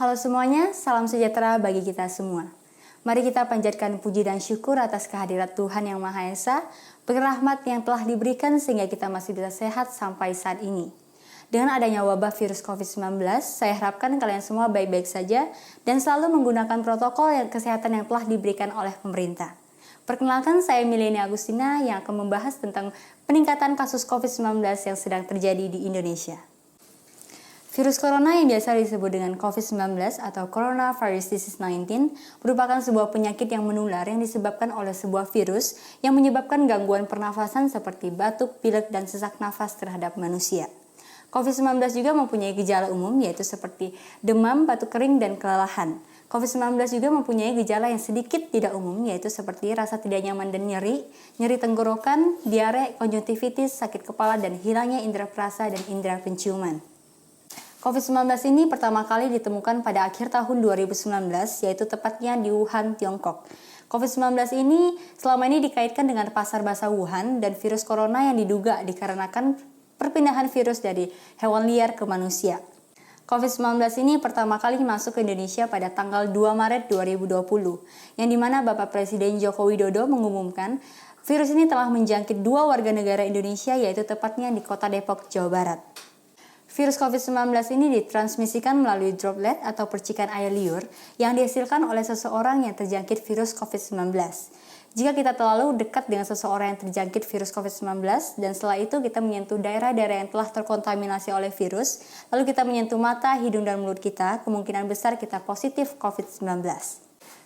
Halo semuanya, salam sejahtera bagi kita semua. Mari kita panjatkan puji dan syukur atas kehadirat Tuhan Yang Maha Esa, berrahmat yang telah diberikan sehingga kita masih bisa sehat sampai saat ini. Dengan adanya wabah virus COVID-19, saya harapkan kalian semua baik-baik saja dan selalu menggunakan protokol kesehatan yang telah diberikan oleh pemerintah. Perkenalkan, saya Mileni Agustina yang akan membahas tentang peningkatan kasus COVID-19 yang sedang terjadi di Indonesia. Virus corona yang biasa disebut dengan COVID-19 atau Coronavirus Disease 19 merupakan sebuah penyakit yang menular yang disebabkan oleh sebuah virus yang menyebabkan gangguan pernafasan seperti batuk, pilek, dan sesak nafas terhadap manusia. COVID-19 juga mempunyai gejala umum yaitu seperti demam, batuk kering, dan kelelahan. COVID-19 juga mempunyai gejala yang sedikit tidak umum yaitu seperti rasa tidak nyaman dan nyeri tenggorokan, diare, konjungtivitis, sakit kepala, dan hilangnya indera perasa dan indera penciuman. COVID-19 ini pertama kali ditemukan pada akhir tahun 2019, yaitu tepatnya di Wuhan, Tiongkok. COVID-19 ini selama ini dikaitkan dengan pasar basa Wuhan dan virus corona yang diduga dikarenakan perpindahan virus dari hewan liar ke manusia. COVID-19 ini pertama kali masuk ke Indonesia pada tanggal 2 Maret 2020, yang dimana Bapak Presiden Joko Widodo mengumumkan virus ini telah menjangkit 2 warga negara Indonesia, yaitu tepatnya di Kota Depok, Jawa Barat. Virus COVID-19 ini ditransmisikan melalui droplet atau percikan air liur yang dihasilkan oleh seseorang yang terjangkit virus COVID-19. Jika kita terlalu dekat dengan seseorang yang terjangkit virus COVID-19 dan setelah itu kita menyentuh daerah-daerah yang telah terkontaminasi oleh virus, lalu kita menyentuh mata, hidung, dan mulut kita, kemungkinan besar kita positif COVID-19.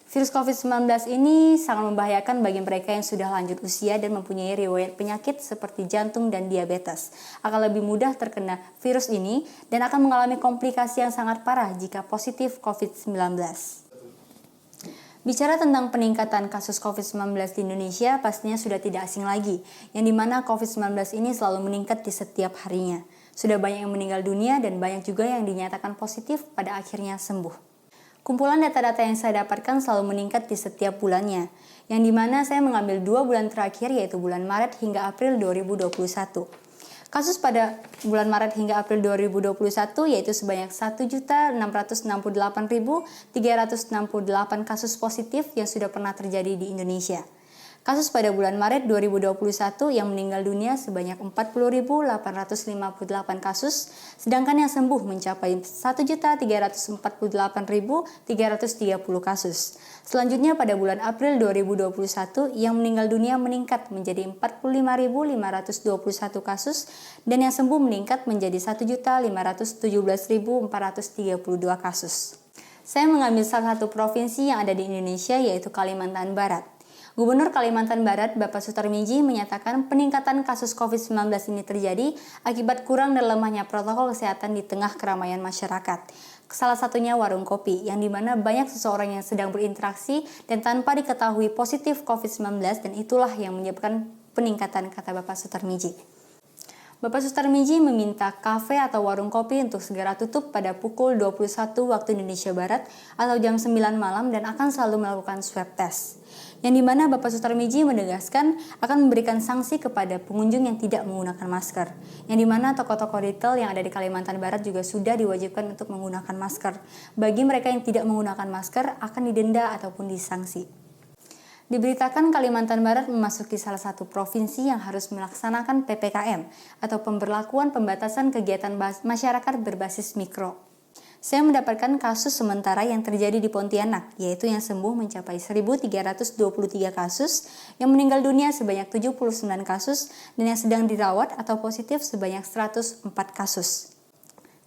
Virus COVID-19 ini sangat membahayakan bagi mereka yang sudah lanjut usia dan mempunyai riwayat penyakit seperti jantung dan diabetes. Akan lebih mudah terkena virus ini dan akan mengalami komplikasi yang sangat parah jika positif COVID-19. Bicara tentang peningkatan kasus COVID-19 di Indonesia, pastinya sudah tidak asing lagi, yang dimana COVID-19 ini selalu meningkat di setiap harinya. Sudah banyak yang meninggal dunia dan banyak juga yang dinyatakan positif pada akhirnya sembuh. Kumpulan data-data yang saya dapatkan selalu meningkat di setiap bulannya, yang dimana saya mengambil 2 bulan terakhir yaitu bulan Maret hingga April 2021. Kasus pada bulan Maret hingga April 2021 yaitu sebanyak 1.668.368 kasus positif yang sudah pernah terjadi di Indonesia. Kasus pada bulan Maret 2021 yang meninggal dunia sebanyak 40.858 kasus, sedangkan yang sembuh mencapai 1.348.330 kasus. Selanjutnya pada bulan April 2021 yang meninggal dunia meningkat menjadi 45.521 kasus dan yang sembuh meningkat menjadi 1.517.432 kasus. Saya mengambil salah satu provinsi yang ada di Indonesia yaitu Kalimantan Barat. Gubernur Kalimantan Barat, Bapak Sutarmiji, menyatakan peningkatan kasus COVID-19 ini terjadi akibat kurang dan lemahnya protokol kesehatan di tengah keramaian masyarakat. Salah satunya warung kopi, yang dimana banyak seseorang yang sedang berinteraksi dan tanpa diketahui positif COVID-19 dan itulah yang menyebabkan peningkatan, kata Bapak Sutarmiji. Bapak Sutarmiji meminta kafe atau warung kopi untuk segera tutup pada pukul 21 waktu Indonesia Barat atau jam 9 malam dan akan selalu melakukan swab test. Yang dimana Bapak Sutarmiji menegaskan akan memberikan sanksi kepada pengunjung yang tidak menggunakan masker. Yang dimana toko-toko retail yang ada di Kalimantan Barat juga sudah diwajibkan untuk menggunakan masker. Bagi mereka yang tidak menggunakan masker akan didenda ataupun disanksi. Diberitakan Kalimantan Barat memasuki salah satu provinsi yang harus melaksanakan PPKM atau pemberlakuan pembatasan kegiatan masyarakat berbasis mikro. Saya mendapatkan kasus sementara yang terjadi di Pontianak, yaitu yang sembuh mencapai 1.323 kasus, yang meninggal dunia sebanyak 79 kasus, dan yang sedang dirawat atau positif sebanyak 104 kasus.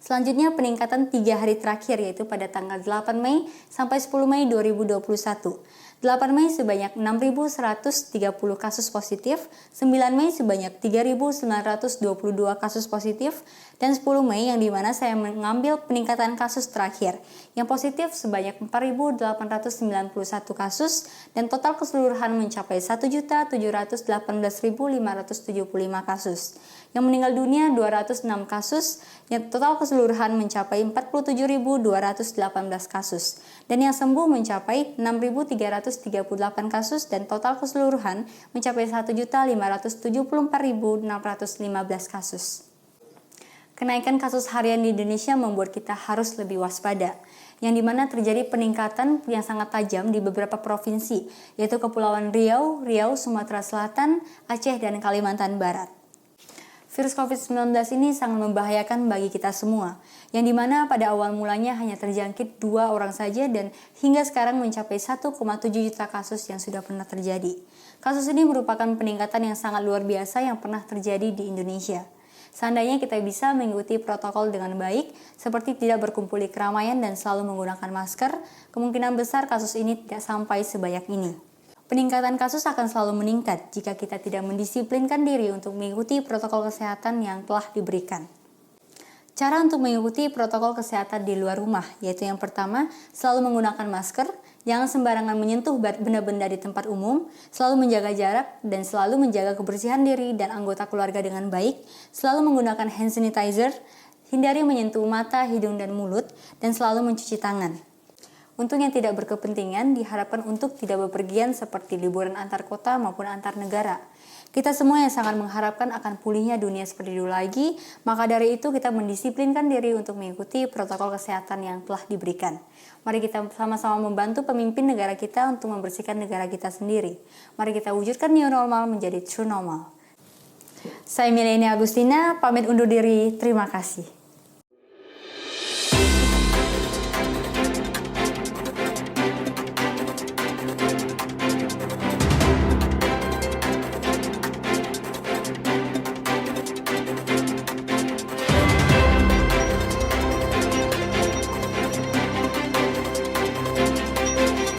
Selanjutnya peningkatan 3 hari terakhir yaitu pada tanggal 8 Mei sampai 10 Mei 2021. 8 Mei sebanyak 6.130 kasus positif, 9 Mei sebanyak 3.922 kasus positif, dan 10 Mei yang dimana saya mengambil peningkatan kasus terakhir, yang positif sebanyak 4.891 kasus, dan total keseluruhan mencapai 1.718.575 kasus. Yang meninggal dunia 206 kasus, yang total keseluruhan mencapai 47.218 kasus, dan yang sembuh mencapai 6.338 kasus dan total keseluruhan mencapai 1.574.615 kasus. Kenaikan kasus harian di Indonesia membuat kita harus lebih waspada. yang dimana terjadi peningkatan yang sangat tajam di beberapa provinsi, yaitu Kepulauan Riau, Sumatera Selatan, Aceh, dan Kalimantan Barat. Virus COVID-19 ini sangat membahayakan bagi kita semua, yang dimana pada awal mulanya hanya terjangkit 2 orang saja dan hingga sekarang mencapai 1,7 juta kasus yang sudah pernah terjadi. Kasus ini merupakan peningkatan yang sangat luar biasa yang pernah terjadi di Indonesia. Seandainya kita bisa mengikuti protokol dengan baik, seperti tidak berkumpul di keramaian dan selalu menggunakan masker, kemungkinan besar kasus ini tidak sampai sebanyak ini. Peningkatan kasus akan selalu meningkat jika kita tidak mendisiplinkan diri untuk mengikuti protokol kesehatan yang telah diberikan. Cara untuk mengikuti protokol kesehatan di luar rumah, yaitu yang pertama, selalu menggunakan masker, jangan sembarangan menyentuh benda-benda di tempat umum, selalu menjaga jarak, dan selalu menjaga kebersihan diri dan anggota keluarga dengan baik, selalu menggunakan hand sanitizer, hindari menyentuh mata, hidung, dan mulut, dan selalu mencuci tangan. Untuk yang tidak berkepentingan, diharapkan untuk tidak bepergian seperti liburan antar kota maupun antar negara. Kita semua yang sangat mengharapkan akan pulihnya dunia seperti dulu lagi, maka dari itu kita mendisiplinkan diri untuk mengikuti protokol kesehatan yang telah diberikan. Mari kita sama-sama membantu pemimpin negara kita untuk membersihkan negara kita sendiri. Mari kita wujudkan new normal menjadi true normal. Saya Milenia Agustina, pamit undur diri. Terima kasih.